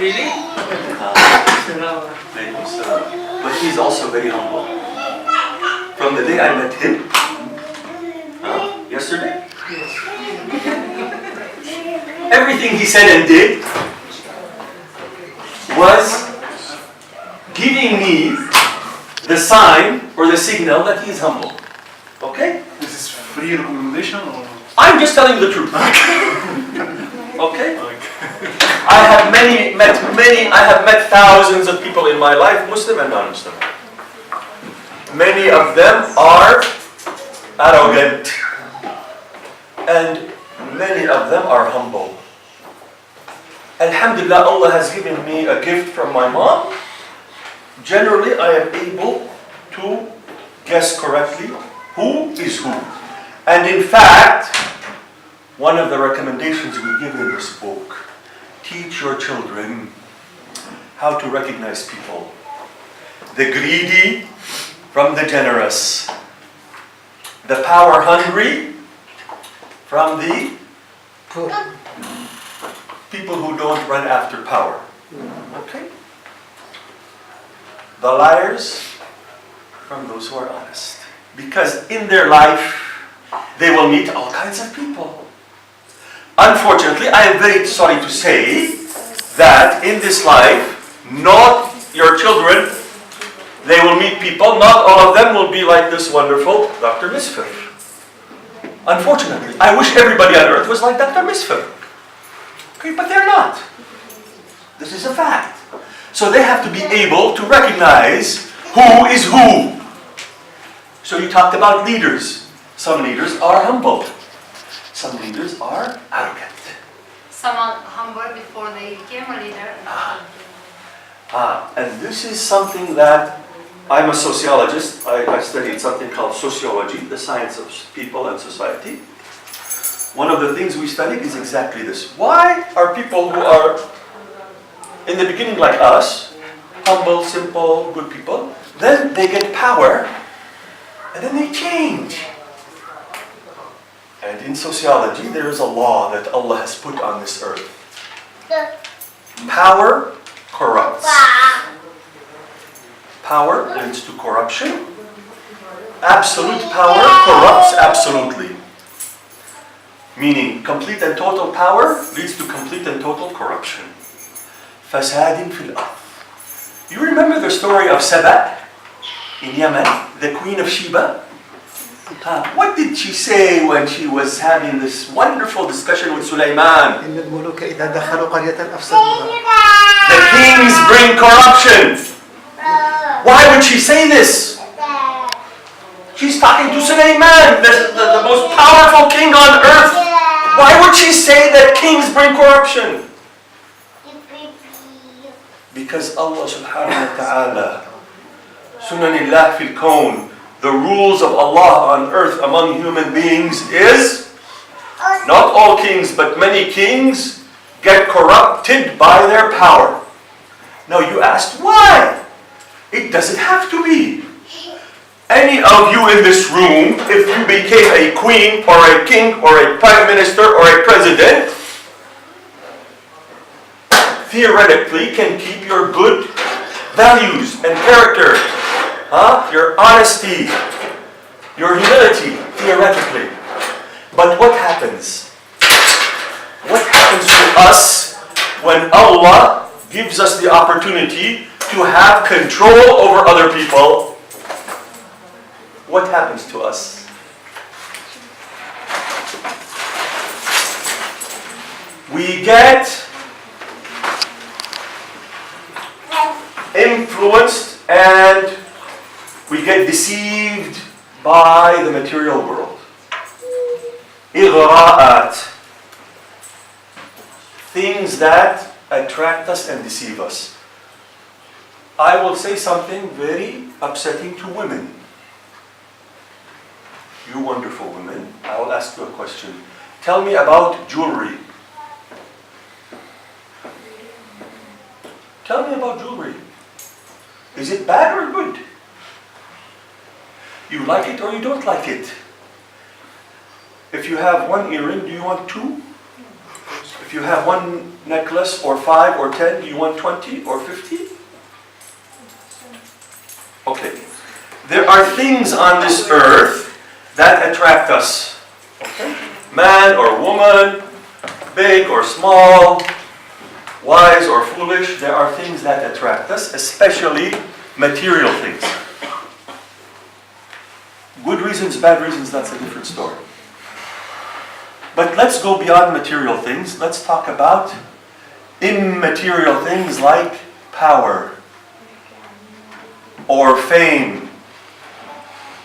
really? But he's also very humble. From the day I met him, yesterday, everything he said and did was giving me the sign or the signal that he is humble. Okay? This is free recommendation or? I'm just telling you the truth. Okay? I have met thousands of people in my life, Muslim and non-Muslim. Many of them are arrogant. And many of them are humble. Alhamdulillah, Allah has given me a gift from my mom. Generally, I am able to guess correctly who is who. And in fact, one of the recommendations we give in this book, teach your children how to recognize people. The greedy from the generous. The power hungry from the people who don't run after power. Okay? The liars from those who are honest. Because in their life, they will meet all kinds of people. Unfortunately, I am very sorry to say that in this life, not your children, they will meet people, not all of them will be like this wonderful Dr. Misfir. Unfortunately, I wish everybody on earth was like Dr. Misfir. Okay, but they're not. This is a fact. So they have to be able to recognize who is who. So you talked about leaders. Some leaders are humble. Some leaders are arrogant. Some are humble before they became a leader. And this is something that I'm a sociologist. I studied something called sociology, the science of people and society. One of the things we studied is exactly this. Why are people who are in the beginning like us, humble, simple, good people, then they get power and then they change? And in sociology, there is a law that Allah has put on this earth. Power corrupts. Power leads to corruption. Absolute power corrupts absolutely. Meaning, complete and total power leads to complete and total corruption. Fasadin fil ard. You remember the story of Saba in Yemen, the queen of Sheba? What did she say when she was having this wonderful discussion with Sulaiman? The kings bring corruption. Why would she say this? She's talking to Sulaiman, the most powerful king on earth. Why would she say that kings bring corruption? Because Allah subhanahu wa ta'ala, sunanillah fil kawn, the rules of Allah on earth among human beings is, not all kings, but many kings get corrupted by their power. Now you asked, why? It doesn't have to be. Any of you in this room, if you became a queen or a king or a prime minister or a president, theoretically can keep your good values and character, your honesty, your humility, theoretically. But what happens? What happens to us when Allah gives us the opportunity to have control over other people? What happens to us? We get influenced and we get deceived by the material world. Ighra'at. Things that attract us and deceive us. I will say something very upsetting to women. You wonderful women, I will ask you a question. Tell me about jewelry. Tell me about jewelry. Is it bad or good? You like it or you don't like it? If you have one earring, do you want two? If If you have one necklace or 5 or 10, you want 20 or 50? Okay. There are things on this earth that attract us. Okay? Man or woman, big or small, wise or foolish, there are things that attract us, especially material things. Good reasons, bad reasons, that's a different story. But let's go beyond material things. Let's talk about immaterial things like power or fame.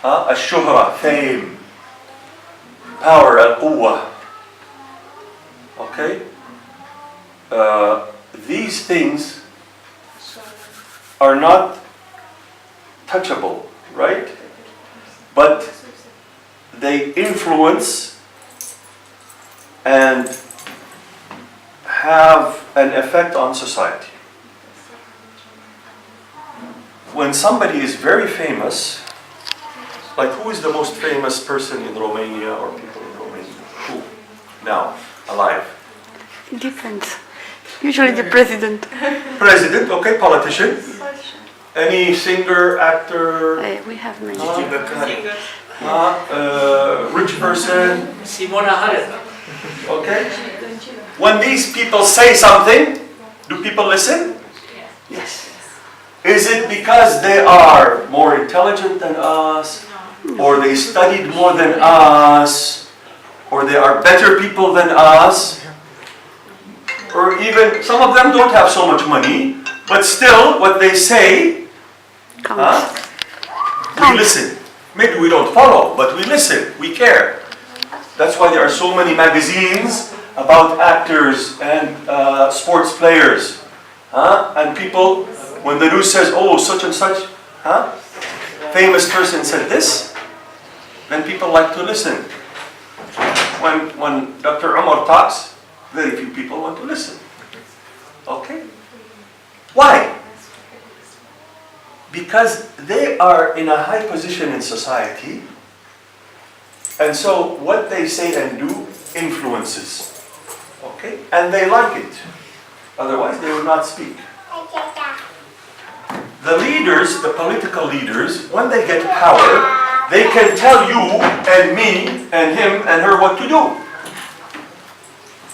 Ash-shuhra, fame. Power, al-quwwah. Okay? These things are not touchable, right? But they influence and have an effect on society. When somebody is very famous, like who is the most famous person in Romania or people in Romania? Who? Now, alive? It depends. Usually the president. President, okay, politician. Any singer, actor, We have many. rich person, Simona Halep. okay? When these people say something, do people listen? Yes. Is it because they are more intelligent than us, or they studied more than us, or they are better people than us, or even some of them don't have so much money, but still what they say, Counts. we listen. Maybe we don't follow, but we listen, we care. That's why there are so many magazines about actors and sports players. And people, when the news says, oh, such and such, famous person said this, then people like to listen. When Dr. Omar talks, very few people want to listen. Okay? Why? Because they are in a high position in society, and so what they say and do influences. Okay? And they like it. Otherwise, they would not speak. The leaders, the political leaders, when they get power, they can tell you and me and him and her what to do.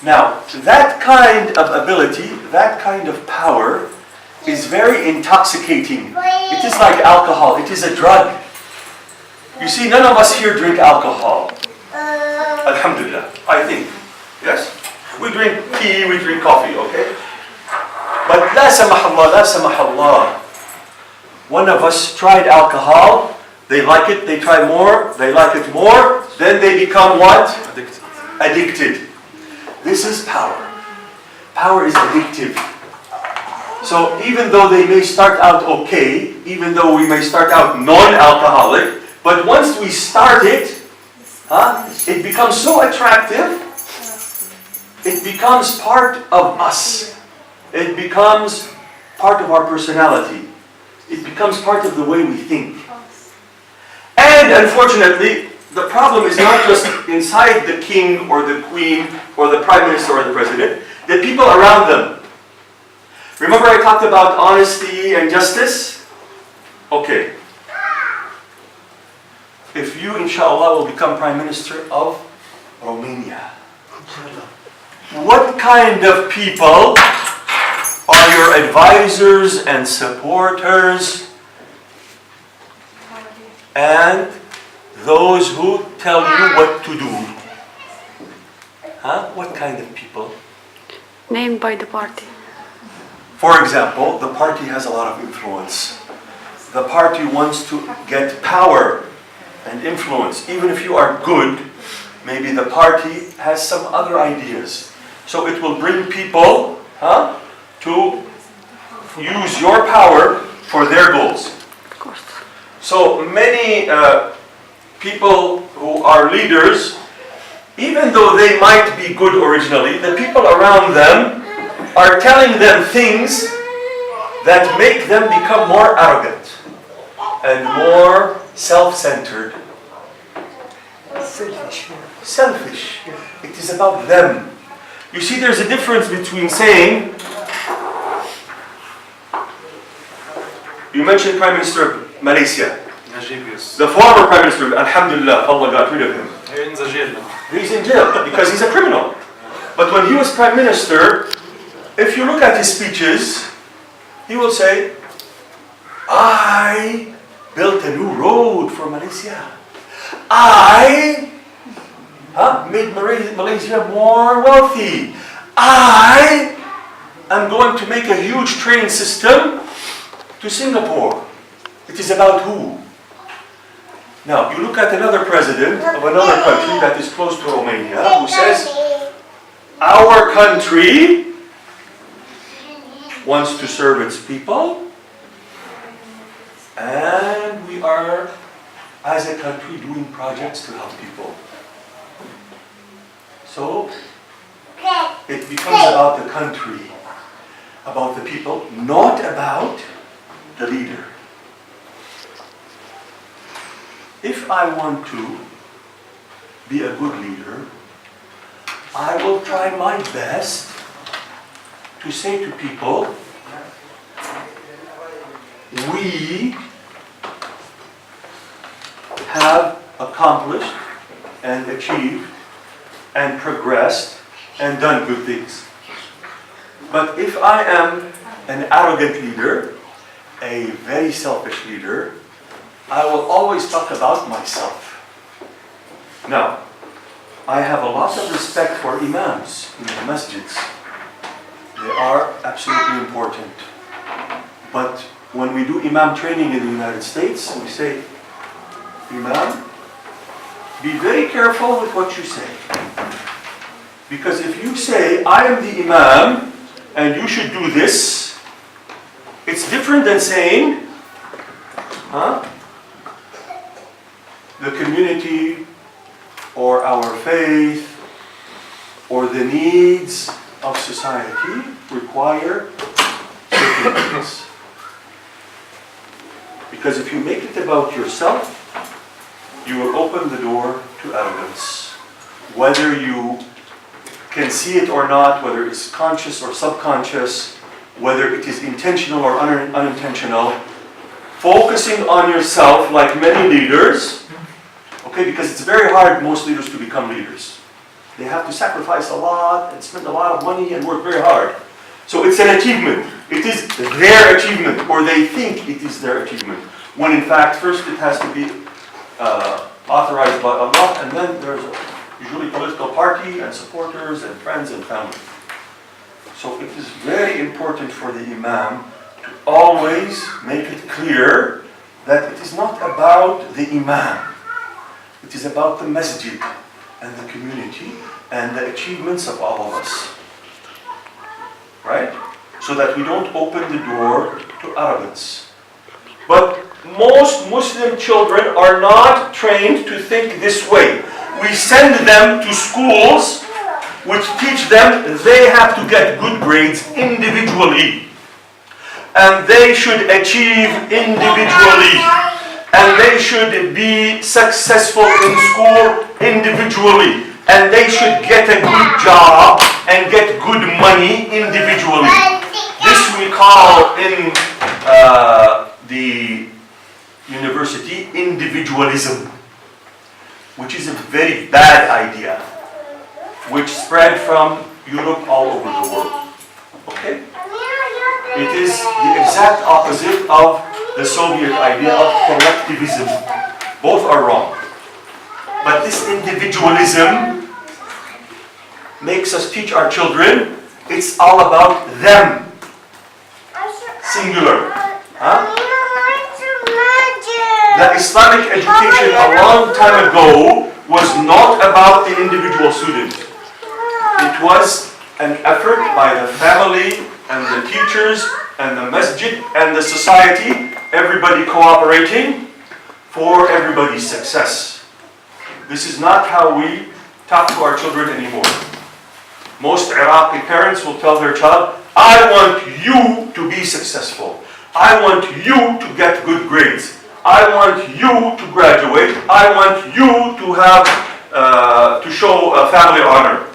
Now, that kind of ability, that kind of power, is very intoxicating. It is like alcohol. It is a drug. You see, none of us here drink alcohol. Alhamdulillah, I think. Yes? We drink tea, we drink coffee, okay? But la samahallah. One of us tried alcohol. They like it, they try more, they like it more. Then they become what? Addicted. This is power. Power is addictive. So even though they may start out okay, even though we may start out non-alcoholic, but once we start it, it becomes so attractive, it becomes part of us. It becomes part of our personality. It becomes part of the way we think. And unfortunately, the problem is not just inside the king or the queen or the prime minister or the president, the people around them. Remember I talked about honesty and justice? Okay. If you, inshallah, will become Prime Minister of Romania, what kind of people are your advisors and supporters and those who tell you what to do? What kind of people? Named by the party. For example, the party has a lot of influence. The party wants to get power and influence. Even if you are good, maybe the party has some other ideas. So it will bring people to use your power for their goals. Of course. So many people who are leaders, even though they might be good originally, the people around them are telling them things that make them become more arrogant and more self-centered. Selfish. It is about them. You see, there's a difference between saying, you mentioned Prime Minister of Malaysia. Najib, yes. The former Prime Minister, Alhamdulillah, Allah got rid of him. He's in jail now. He's in jail because he's a criminal. But when he was Prime Minister, if you look at his speeches, he will say, I built a new road for Malaysia. I made Malaysia more wealthy. I am going to make a huge train system to Singapore. It is about who? Now, you look at another president of another country that is close to Romania who says, our country wants to serve its people, and we are, as a country, doing projects to help people. So, it becomes about the country, about the people, not about the leader. If I want to be a good leader, I will try my best to say to people, we have accomplished and achieved and progressed and done good things. But if I am an arrogant leader, a very selfish leader, I will always talk about myself. Now, I have a lot of respect for imams in the masjids. They are absolutely important. But when we do imam training in the United States, we say, Imam, be very careful with what you say. Because if you say, I am the imam and you should do this, it's different than saying, the community or our faith or the needs of society require certain things. Because if you make it about yourself, you will open the door to arrogance. Whether you can see it or not, whether it's conscious or subconscious, whether it is intentional or unintentional, focusing on yourself like many leaders, okay, because it's very hard, most leaders, to become leaders. They have to sacrifice a lot and spend a lot of money and work very hard. So it's an achievement. It is their achievement, or they think it is their achievement. When in fact, first it has to be authorized by Allah, and then there's usually political party and supporters and friends and family. So it is very important for the imam to always make it clear that it is not about the imam. It is about the masjid and the community and the achievements of all of us. Right? So that we don't open the door to arrogance. But most Muslim children are not trained to think this way. We send them to schools which teach them they have to get good grades individually. And they should achieve individually. And they should be successful in school individually. And they should get a good job and get good money individually. This we call in the university individualism, which is a very bad idea, which spread from Europe all over the world. Okay? It is the exact opposite of the Soviet idea of collectivism. Both are wrong. But this individualism makes us teach our children it's all about them. Singular. The Islamic education a long time ago was not about the individual student. It was an effort by the family and the teachers and the masjid and the society, everybody cooperating for everybody's success. This is not how we talk to our children anymore. Most Iraqi parents will tell their child, I want you to be successful. I want you to get good grades. I want you to graduate. I want you to have, to show family honor.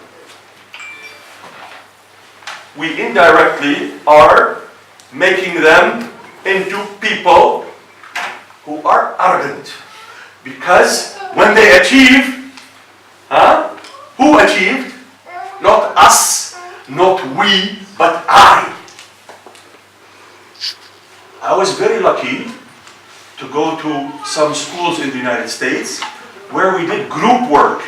we indirectly are making them into people who are arrogant. Because when they achieve, who achieved? Not us, not we, but I. I was very lucky to go to some schools in the United States where we did group work.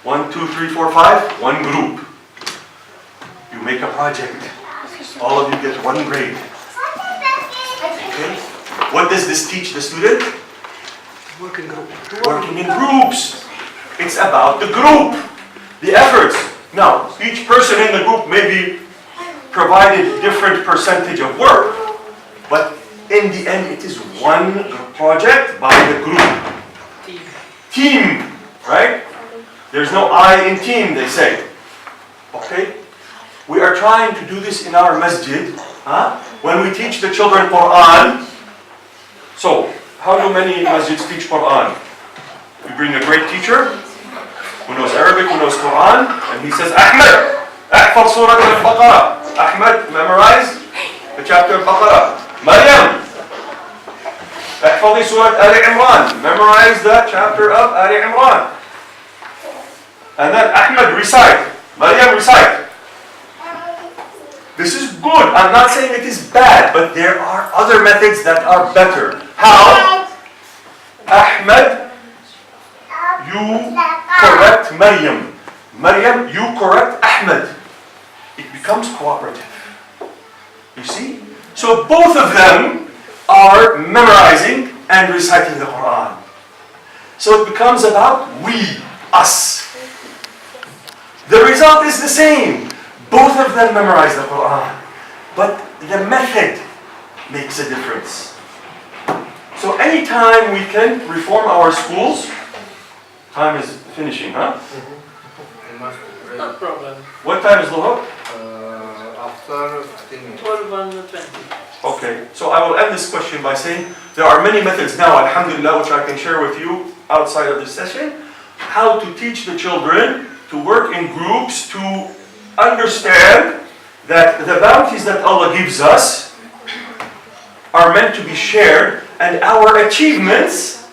1, 2, 3, 4, 5, one group. You make a project. All of you get 1 grade. Okay? What does this teach the student? Working group. Working in groups. It's about the group, the efforts. Now, each person in the group may be provided different percentage of work, but in the end, it is one project by the group. Team, right? There's no I in team, they say. Okay? We are trying to do this in our masjid. When we teach the children Quran. So, how do many masjids teach Quran? We bring a great teacher who knows Arabic, who knows Quran, and he says, Ahmed, احفظ سورة البقرة. Ahmed, memorize the chapter of Baqarah. Maryam, احفظي سورة آل عمران. Memorize the chapter of آل عمران. And then Ahmed, recite. Maryam, recite. This is good. I'm not saying it is bad, but there are other methods that are better. How? Ahmed, you correct Maryam. Maryam, you correct Ahmed. It becomes cooperative. You see? So both of them are memorizing and reciting the Quran. So it becomes about we, us. The result is the same. Both of them memorize the Quran. But the method makes a difference. So anytime we can reform our schools, time is finishing, huh? No problem. What time is Luhur? After 15 minutes. 12 and 20. Okay, so I will end this question by saying there are many methods now, alhamdulillah, which I can share with you outside of this session, how to teach the children to work in groups, to understand that the bounties that Allah gives us are meant to be shared, and our achievements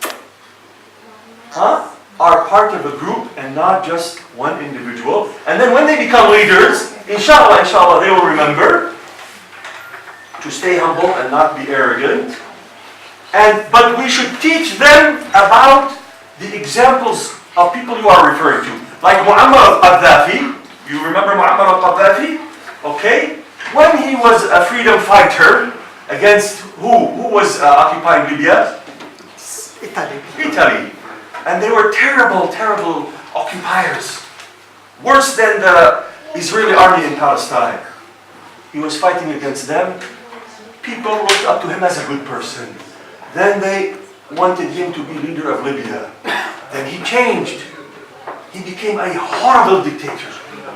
are part of a group and not just one individual. And then when they become leaders, inshallah, they will remember to stay humble and not be arrogant. But we should teach them about the examples of people you are referring to. Like Muammar al-Qaddafi. You remember Muammar al-Qaddafi? Okay? When he was a freedom fighter against who? Who was occupying Libya? Italy. And they were terrible, terrible occupiers. Worse than the Israeli army in Palestine. He was fighting against them. People looked up to him as a good person. Then they wanted him to be leader of Libya. Then he changed. He became a horrible dictator,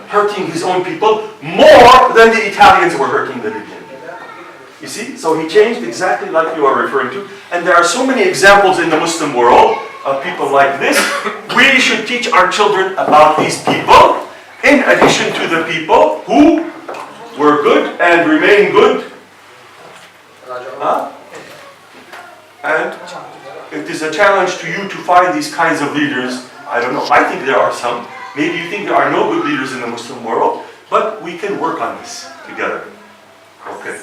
hurting his own people more than the Italians were hurting the Libyans. You see? So he changed exactly like you are referring to. And there are so many examples in the Muslim world of people like this. We should teach our children about these people, in addition to the people who were good and remain good. And it is a challenge to you to find these kinds of leaders. I don't know. I think there are some. Maybe you think there are no good leaders in the Muslim world, but we can work on this together. Okay.